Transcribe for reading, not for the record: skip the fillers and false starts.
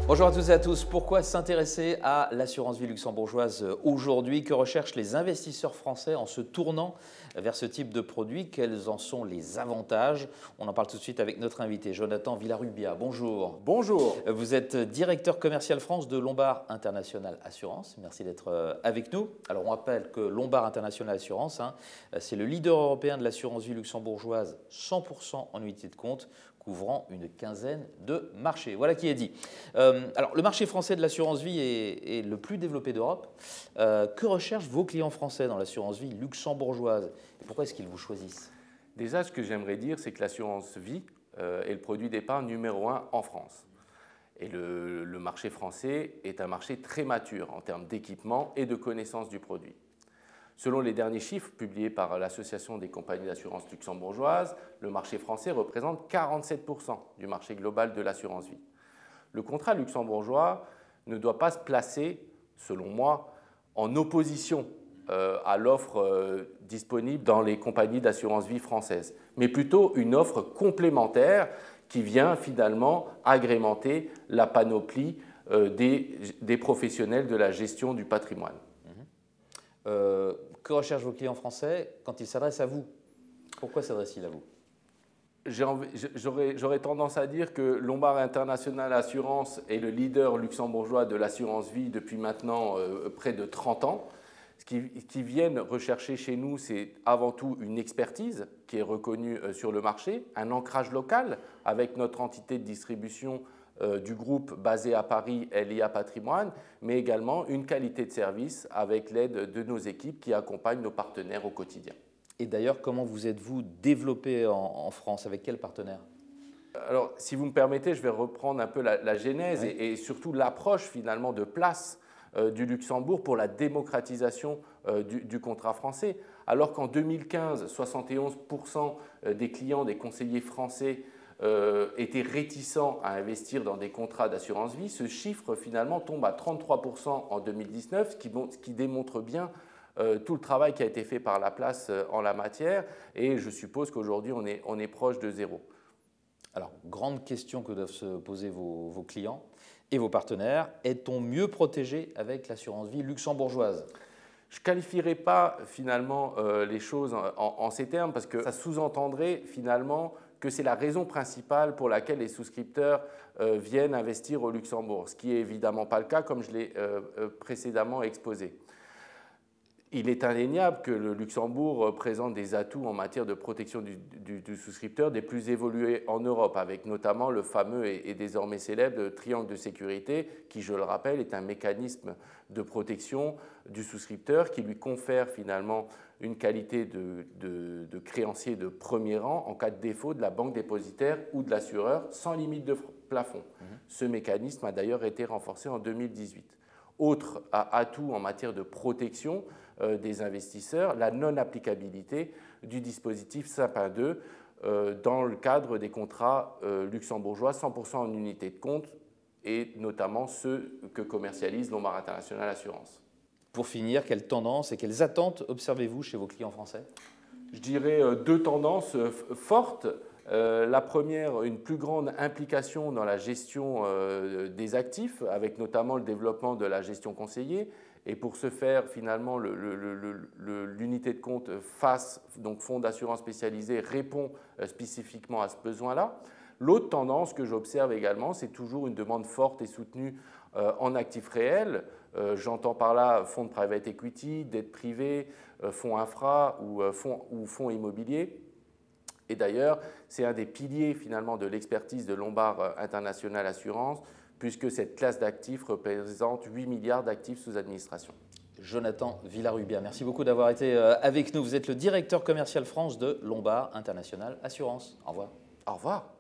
Bonjour à toutes et à tous. Pourquoi s'intéresser à l'assurance vie luxembourgeoise aujourd'hui? Que recherchent les investisseurs français en se tournant vers ce type de produit? Quels en sont les avantages? On en parle tout de suite avec notre invité, Jonathan Villarubia. Bonjour. Bonjour. Vous êtes directeur commercial France de Lombard International Assurance. Merci d'être avec nous. Alors on rappelle que Lombard International Assurance, c'est le leader européen de l'assurance vie luxembourgeoise 100% en unité de compte, couvrant une quinzaine de marchés. Voilà qui est dit. Alors, le marché français de l'assurance vie est le plus développé d'Europe. Que recherchent vos clients français dans l'assurance vie luxembourgeoise? Et pourquoi est-ce qu'ils vous choisissent? Déjà, ce que j'aimerais dire, c'est que l'assurance vie est le produit d'épargne numéro 1 en France. Et le marché français est un marché très mature en termes d'équipement et de connaissance du produit. Selon les derniers chiffres publiés par l'Association des compagnies d'assurance luxembourgeoises, le marché français représente 47% du marché global de l'assurance vie. Le contrat luxembourgeois ne doit pas se placer, selon moi, en opposition à l'offre disponible dans les compagnies d'assurance vie françaises, mais plutôt une offre complémentaire qui vient finalement agrémenter la panoplie des professionnels de la gestion du patrimoine. Que recherchent vos clients français quand ils s'adressent à vous? Pourquoi s'adressent-ils à vous? J'aurais tendance à dire que Lombard International Assurance est le leader luxembourgeois de l'assurance vie depuis maintenant près de 30 ans. Ce qu'ils viennent rechercher chez nous, c'est avant tout une expertise qui est reconnue sur le marché, un ancrage local avec notre entité de distribution du groupe basé à Paris, LIA Patrimoine, mais également une qualité de service avec l'aide de nos équipes qui accompagnent nos partenaires au quotidien. Et d'ailleurs, comment vous êtes-vous développé en France? Avec quels partenaires? Alors, si vous me permettez, je vais reprendre un peu la genèse oui. et surtout l'approche finalement de place du Luxembourg pour la démocratisation du contrat français. Alors qu'en 2015, 71% des clients des conseillers français étaient réticents à investir dans des contrats d'assurance vie, ce chiffre finalement tombe à 33% en 2019, ce qui démontre bien tout le travail qui a été fait par la place en la matière, et je suppose qu'aujourd'hui on est proche de zéro. Alors, grande question que doivent se poser vos clients et vos partenaires, est-on mieux protégé avec l'assurance vie luxembourgeoise? Je ne qualifierais pas finalement les choses en ces termes parce que ça sous-entendrait finalement que c'est la raison principale pour laquelle les souscripteurs viennent investir au Luxembourg, ce qui n'est évidemment pas le cas comme je l'ai précédemment exposé. Il est indéniable que le Luxembourg présente des atouts en matière de protection du souscripteur des plus évolués en Europe, avec notamment le fameux et désormais célèbre triangle de sécurité, qui, je le rappelle, est un mécanisme de protection du souscripteur qui lui confère finalement une qualité de créancier de premier rang en cas de défaut de la banque dépositaire ou de l'assureur, sans limite de plafond. Ce mécanisme a d'ailleurs été renforcé en 2018. Autre atout en matière de protection des investisseurs, la non-applicabilité du dispositif Sapin 2 dans le cadre des contrats luxembourgeois 100% en unité de compte et notamment ceux que commercialise Lombard International Assurance. Pour finir, quelles tendances et quelles attentes observez-vous chez vos clients français? Je dirais deux tendances fortes. La première, une plus grande implication dans la gestion des actifs, avec notamment le développement de la gestion conseillée. Et pour ce faire, finalement, l'unité de compte FAS, donc Fonds d'assurance spécialisé, répond spécifiquement à ce besoin-là. L'autre tendance que j'observe également, c'est toujours une demande forte et soutenue en actifs réels. J'entends par là fonds de private equity, dette privée, fonds infra ou fonds immobiliers. Et d'ailleurs, c'est un des piliers finalement de l'expertise de Lombard International Assurance, puisque cette classe d'actifs représente 8 milliards d'actifs sous administration. Jonathan Villarubia, merci beaucoup d'avoir été avec nous. Vous êtes le directeur commercial France de Lombard International Assurance. Au revoir. Au revoir.